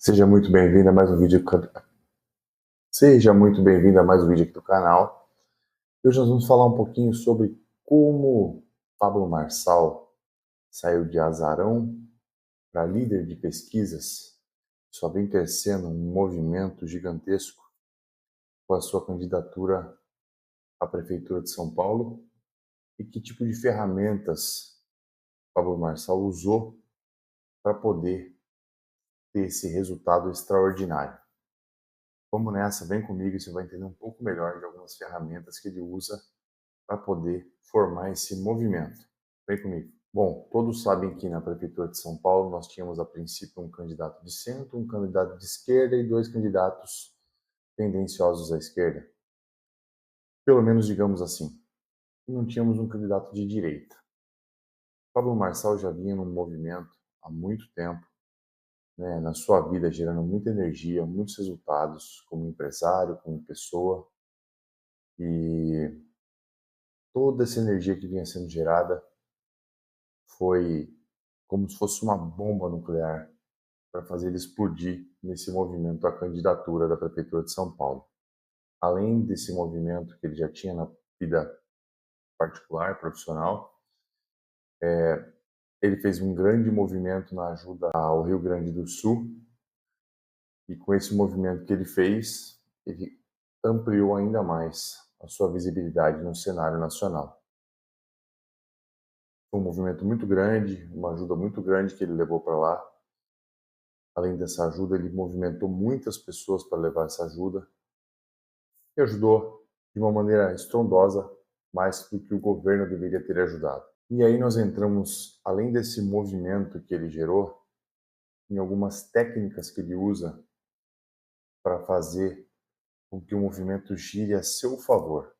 Seja muito bem-vindo a mais um vídeo. Seja muito bem-vindo a mais um vídeo aqui do canal. Hoje nós vamos falar um pouquinho sobre como Pablo Marçal saiu de azarão para líder de pesquisas, só vem crescendo um movimento gigantesco com a sua candidatura à prefeitura de São Paulo e que tipo de ferramentas Pablo Marçal usou para poder ter esse resultado extraordinário. Vamos nessa, vem comigo e você vai entender um pouco melhor de algumas ferramentas que ele usa para poder formar esse movimento. Vem comigo. Bom, todos sabem que na Prefeitura de São Paulo nós tínhamos a princípio um candidato de centro, um candidato de esquerda e dois candidatos tendenciosos à esquerda. Pelo menos digamos assim. E não tínhamos um candidato de direita. Pablo Marçal já vinha num movimento há muito tempo, né, na sua vida gerando muita energia, muitos resultados como empresário, como pessoa. E toda essa energia que vinha sendo gerada foi como se fosse uma bomba nuclear para fazer ele explodir nesse movimento à candidatura da Prefeitura de São Paulo. Além desse movimento que ele já tinha na vida particular, profissional, ele fez um grande movimento na ajuda ao Rio Grande do Sul, e com esse movimento que ele fez, ele ampliou ainda mais a sua visibilidade no cenário nacional. Foi um movimento muito grande, uma ajuda muito grande que ele levou para lá. Além dessa ajuda, ele movimentou muitas pessoas para levar essa ajuda e ajudou de uma maneira estrondosa, mais do que o governo deveria ter ajudado. E aí nós entramos, além desse movimento que ele gerou, em algumas técnicas que ele usa para fazer com que o movimento gire a seu favor.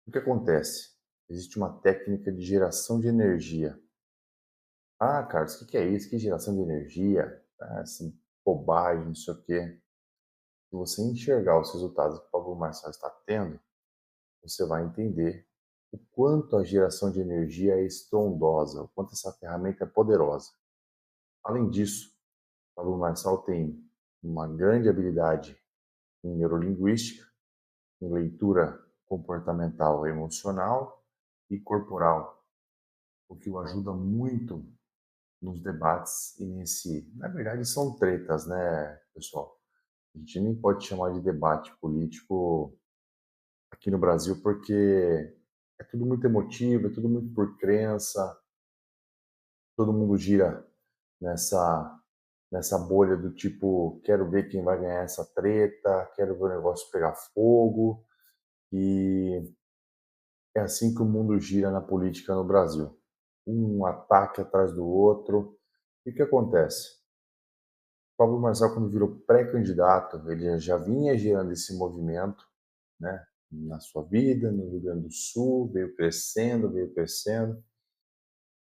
O que acontece? Existe uma técnica de geração de energia. Ah, Carlos, o que é isso? Que geração de energia? Ah, essa bobagem, não sei o quê. Se você enxergar os resultados que o Pablo Marçal está tendo, você vai entender o quanto a geração de energia é estrondosa, o quanto essa ferramenta é poderosa. Além disso, Pablo Marçal tem uma grande habilidade em neurolinguística, em leitura comportamental, emocional e corporal, o que o ajuda muito nos debates e na verdade são tretas, né, pessoal? A gente nem pode chamar de debate político aqui no Brasil porque é tudo muito emotivo, é tudo muito por crença, todo mundo gira nessa bolha do tipo, quero ver quem vai ganhar essa treta, quero ver o negócio pegar fogo, e é assim que o mundo gira na política no Brasil. Um ataque atrás do outro. E o que acontece? Pablo Marçal, quando virou pré-candidato, ele já vinha gerando esse movimento, né, na sua vida, no Rio Grande do Sul, veio crescendo,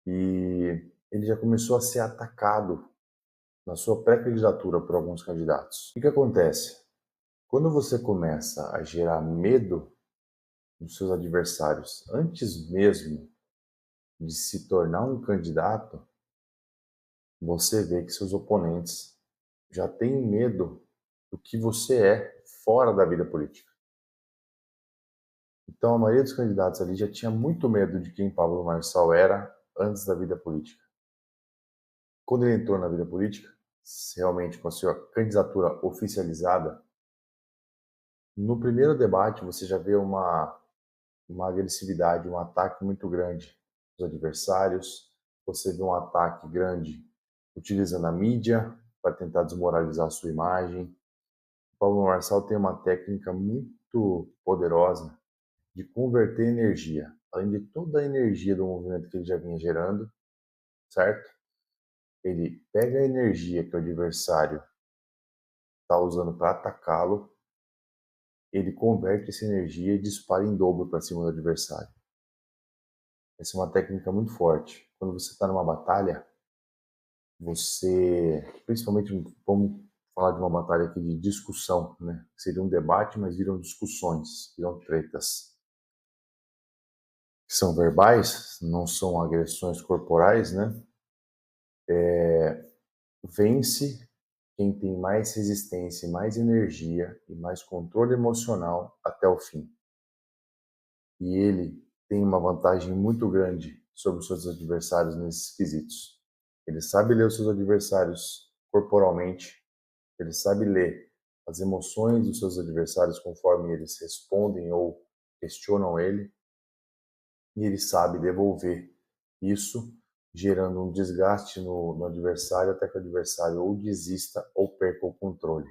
e ele já começou a ser atacado na sua pré-candidatura por alguns candidatos. O que acontece? Quando você começa a gerar medo nos seus adversários, antes mesmo de se tornar um candidato, você vê que seus oponentes já têm medo do que você é fora da vida política. Então, a maioria dos candidatos ali já tinha muito medo de quem Pablo Marçal era antes da vida política. Quando ele entrou na vida política, realmente com a sua candidatura oficializada, no primeiro debate você já vê uma agressividade, um ataque muito grande dos adversários, você vê um ataque grande utilizando a mídia para tentar desmoralizar a sua imagem. O Pablo Marçal tem uma técnica muito poderosa de converter energia, além de toda a energia do movimento que ele já vinha gerando, certo? Ele pega a energia que o adversário está usando para atacá-lo, ele converte essa energia e dispara em dobro para cima do adversário. Essa é uma técnica muito forte. Quando você está numa batalha, você, principalmente, vamos falar de uma batalha aqui de discussão, né? Seria um debate, mas viram discussões, viram tretas. Que são verbais, não são agressões corporais, né? Vence quem tem mais resistência, mais energia e mais controle emocional até o fim. E ele tem uma vantagem muito grande sobre os seus adversários nesses quesitos. Ele sabe ler os seus adversários corporalmente, ele sabe ler as emoções dos seus adversários conforme eles respondem ou questionam ele, e ele sabe devolver isso, gerando um desgaste no adversário até que o adversário ou desista ou perca o controle.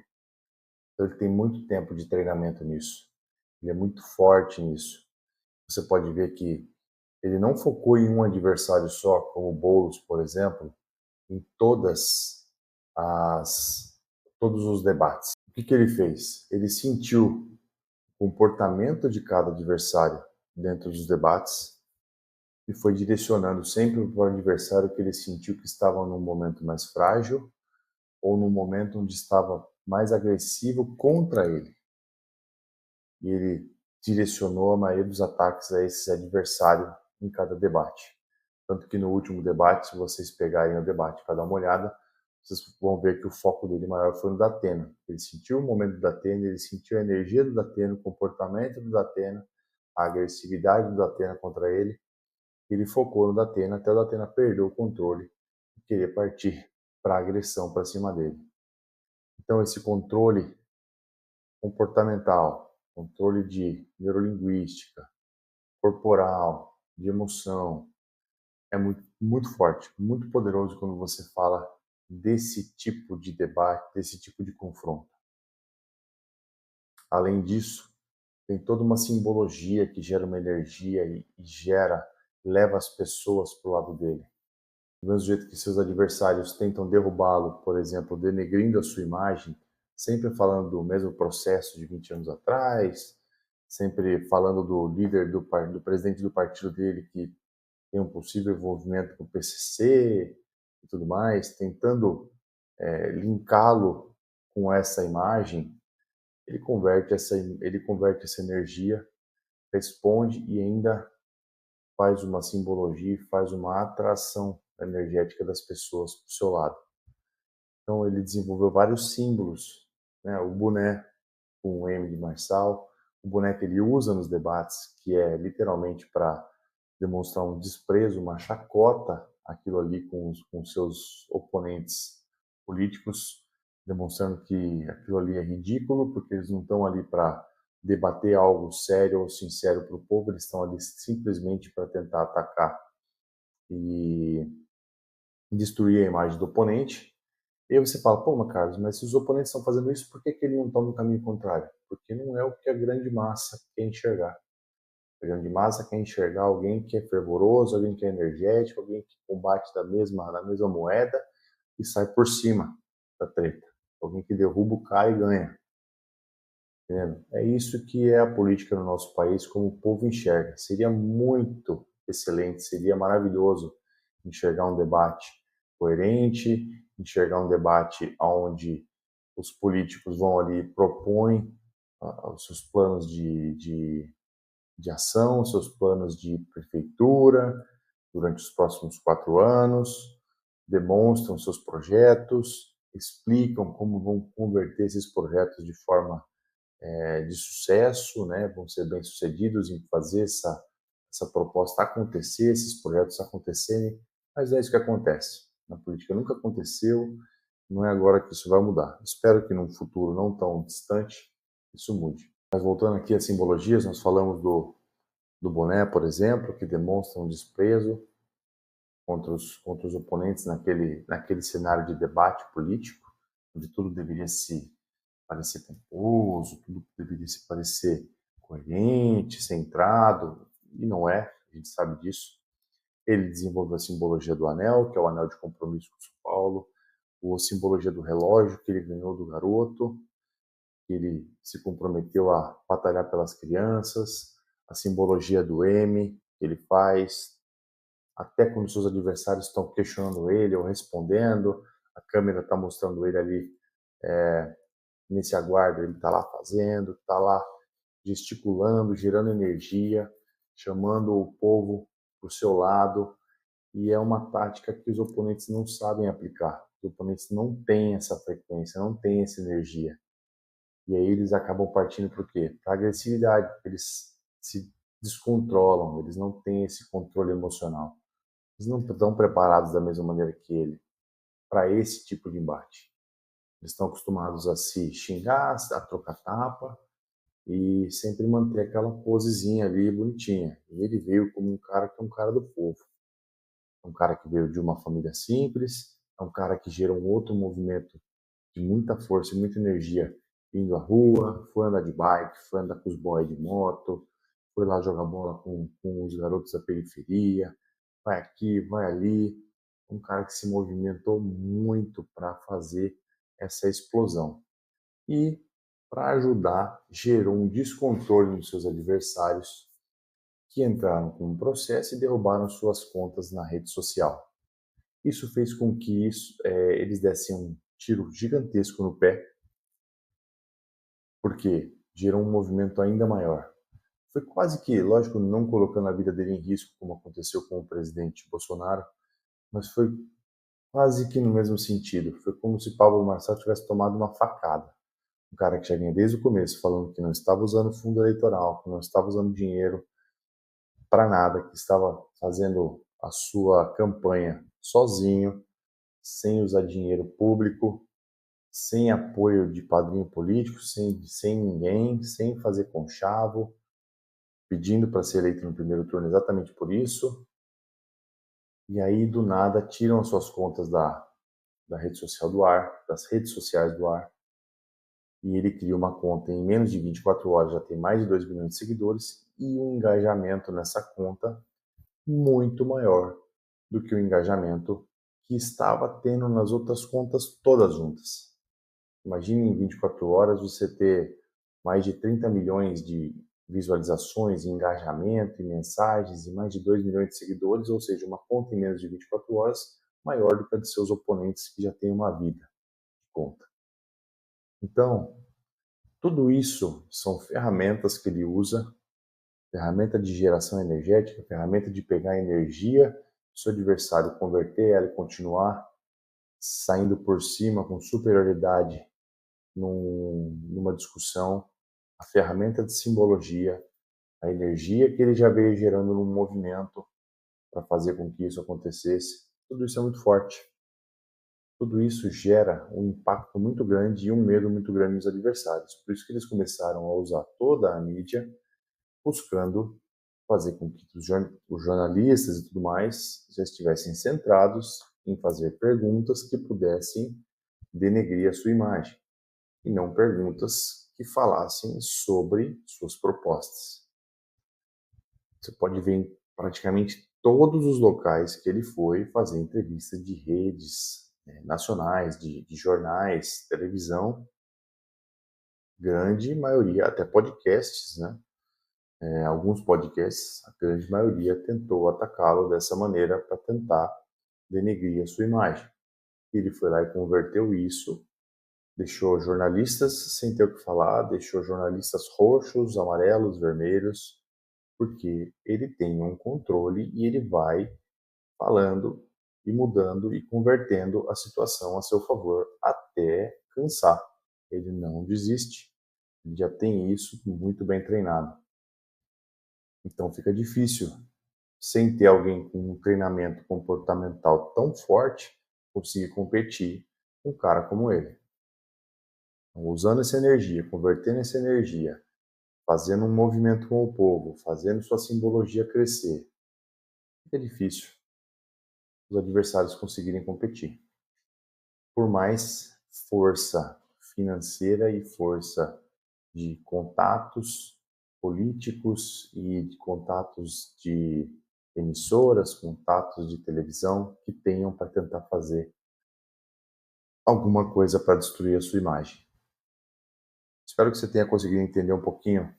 Então ele tem muito tempo de treinamento nisso, ele é muito forte nisso. Você pode ver que ele não focou em um adversário só, como o Boulos, por exemplo, em as todos os debates. O que ele fez? Ele sentiu o comportamento de cada adversário dentro dos debates e foi direcionando sempre para o adversário que ele sentiu que estava num momento mais frágil ou num momento onde estava mais agressivo contra ele. E ele direcionou a maioria dos ataques a esse adversário em cada debate. Tanto que no último debate, se vocês pegarem o debate para dar uma olhada, vocês vão ver que o foco dele maior foi no Datena. Ele sentiu o momento do Datena, ele sentiu a energia do Datena, o comportamento do Datena, a agressividade do Datena contra ele. Ele focou no Datena até o Datena perder o controle e querer partir para a agressão para cima dele. Então esse controle comportamental, controle de neurolinguística, corporal, de emoção, é muito, muito forte, muito poderoso quando você fala desse tipo de debate, desse tipo de confronto. Além disso, tem toda uma simbologia que gera uma energia e leva as pessoas para o lado dele. Do mesmo jeito que seus adversários tentam derrubá-lo, por exemplo, denegrindo a sua imagem, sempre falando do mesmo processo de 20 anos atrás, sempre falando do líder, do presidente do partido dele que tem um possível envolvimento com o PCC e tudo mais, tentando linká-lo com essa imagem, ele converte essa energia, responde e ainda faz uma simbologia, faz uma atração energética das pessoas para o seu lado. Então ele desenvolveu vários símbolos, né? O boné com o M de Marçal, o boné que ele usa nos debates, que é literalmente para demonstrar um desprezo, uma chacota, aquilo ali com seus oponentes políticos, demonstrando que aquilo ali é ridículo, porque eles não estão ali para debater algo sério ou sincero para o povo, eles estão ali simplesmente para tentar atacar e destruir a imagem do oponente. E aí você fala, pô, mas Carlos, mas se os oponentes estão fazendo isso, por que ele não toma o caminho contrário? Porque não é o que a grande massa quer enxergar. A grande massa quer enxergar alguém que é fervoroso, alguém que é energético, alguém que combate na mesma moeda e sai por cima da treta. Alguém que derruba o cara e ganha. Entendeu? É isso que é a política no nosso país, como o povo enxerga. Seria muito excelente, seria maravilhoso enxergar um debate coerente, enxergar um debate onde os políticos vão ali, propõem os seus planos de ação, os seus planos de prefeitura durante os próximos 4 anos, demonstram seus projetos, explicam como vão converter esses projetos de forma de sucesso, né? Vão ser bem-sucedidos em fazer essa proposta acontecer, esses projetos acontecerem, mas é isso que acontece. Na política nunca aconteceu, não é agora que isso vai mudar. Espero que num futuro não tão distante isso mude. Mas voltando aqui às simbologias, nós falamos do boné, por exemplo, que demonstra um desprezo contra os oponentes naquele cenário de debate político, onde tudo deveria se parecer pomposo, tudo deveria se parecer coerente, centrado, e não é, a gente sabe disso. Ele desenvolveu a simbologia do anel, que é o anel de compromisso com São Paulo, a simbologia do relógio, que ele ganhou do garoto, que ele se comprometeu a batalhar pelas crianças, a simbologia do M, que ele faz, até quando seus adversários estão questionando ele ou respondendo, a câmera está mostrando ele ali nesse aguardo, ele está lá fazendo, está lá gesticulando, gerando energia, chamando o povo para o seu lado, e é uma tática que os oponentes não sabem aplicar. Os oponentes não têm essa frequência, não têm essa energia. E aí eles acabam partindo para o quê? Para agressividade, porque eles se descontrolam, eles não têm esse controle emocional. Eles não estão preparados da mesma maneira que ele para esse tipo de embate. Eles estão acostumados a se xingar, a trocar tapa e sempre manter aquela posezinha ali bonitinha. E ele veio como um cara que é um cara do povo. É um cara que veio de uma família simples, é um cara que gera um outro movimento de muita força e muita energia indo à rua, foi andar de bike, foi andar com os boys de moto, foi lá jogar bola com os garotos da periferia, vai aqui, vai ali. Um cara que se movimentou muito para fazer essa explosão. E, para ajudar, gerou um descontrole nos seus adversários, que entraram com um processo e derrubaram suas contas na rede social. Isso fez com que eles dessem um tiro gigantesco no pé, porque gerou um movimento ainda maior. Foi quase que, lógico, não colocando a vida dele em risco, como aconteceu com o presidente Bolsonaro, mas foi quase que no mesmo sentido. Foi como se Pablo Marçal tivesse tomado uma facada. Um cara que já vinha desde o começo falando que não estava usando fundo eleitoral, que não estava usando dinheiro para nada, que estava fazendo a sua campanha sozinho, sem usar dinheiro público, sem apoio de padrinho político, sem ninguém, sem fazer conchavo, pedindo para ser eleito no primeiro turno exatamente por isso. E aí, do nada, tiram as suas contas da rede social do ar, das redes sociais do ar, e ele cria uma conta em menos de 24 horas, já tem mais de 2 milhões de seguidores, e um engajamento nessa conta muito maior do que o engajamento que estava tendo nas outras contas todas juntas. Imagine em 24 horas você ter mais de 30 milhões de visualizações, engajamento e mensagens e mais de 2 milhões de seguidores, ou seja, uma conta em menos de 24 horas maior do que a de seus oponentes que já têm uma vida de conta. Então, tudo isso são ferramentas que ele usa, ferramenta de geração energética, ferramenta de pegar a energia do seu adversário, converter ela e continuar saindo por cima com superioridade numa discussão, a ferramenta de simbologia, a energia que ele já veio gerando no movimento para fazer com que isso acontecesse, tudo isso é muito forte. Tudo isso gera um impacto muito grande e um medo muito grande nos adversários. Por isso que eles começaram a usar toda a mídia buscando fazer com que os jornalistas e tudo mais já estivessem centrados em fazer perguntas que pudessem denegrir a sua imagem e não perguntas que falassem sobre suas propostas. Você pode ver em praticamente todos os locais que ele foi fazer entrevista de redes nacionais, de jornais, televisão, grande maioria, até podcasts, né? Alguns podcasts, a grande maioria tentou atacá-lo dessa maneira para tentar denegrir a sua imagem. Ele foi lá e converteu isso, deixou jornalistas sem ter o que falar, deixou jornalistas roxos, amarelos, vermelhos, porque ele tem um controle e ele vai falando e mudando e convertendo a situação a seu favor até cansar. Ele não desiste, ele já tem isso muito bem treinado. Então fica difícil, sem ter alguém com um treinamento comportamental tão forte, conseguir competir com um cara como ele. Então, usando essa energia, convertendo essa energia, fazendo um movimento com o povo, fazendo sua simbologia crescer, fica difícil os adversários conseguirem competir. Por mais força financeira e força de contatos políticos e de contatos de emissoras, contatos de televisão que tenham para tentar fazer alguma coisa para destruir a sua imagem. Espero que você tenha conseguido entender um pouquinho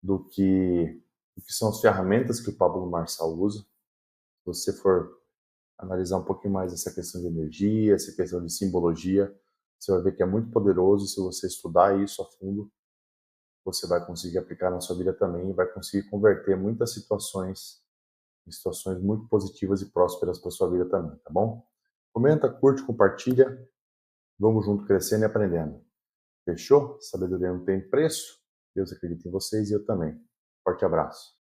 do que são as ferramentas que o Pablo Marçal usa. Se você for analisar um pouquinho mais essa questão de energia, essa questão de simbologia, você vai ver que é muito poderoso. Se você estudar isso a fundo, você vai conseguir aplicar na sua vida também e vai conseguir converter muitas situações em situações muito positivas e prósperas para sua vida também, tá bom? Comenta, curte, compartilha. Vamos junto crescendo e aprendendo. Fechou? Sabedoria não tem preço. Deus acredita em vocês e eu também. Forte abraço.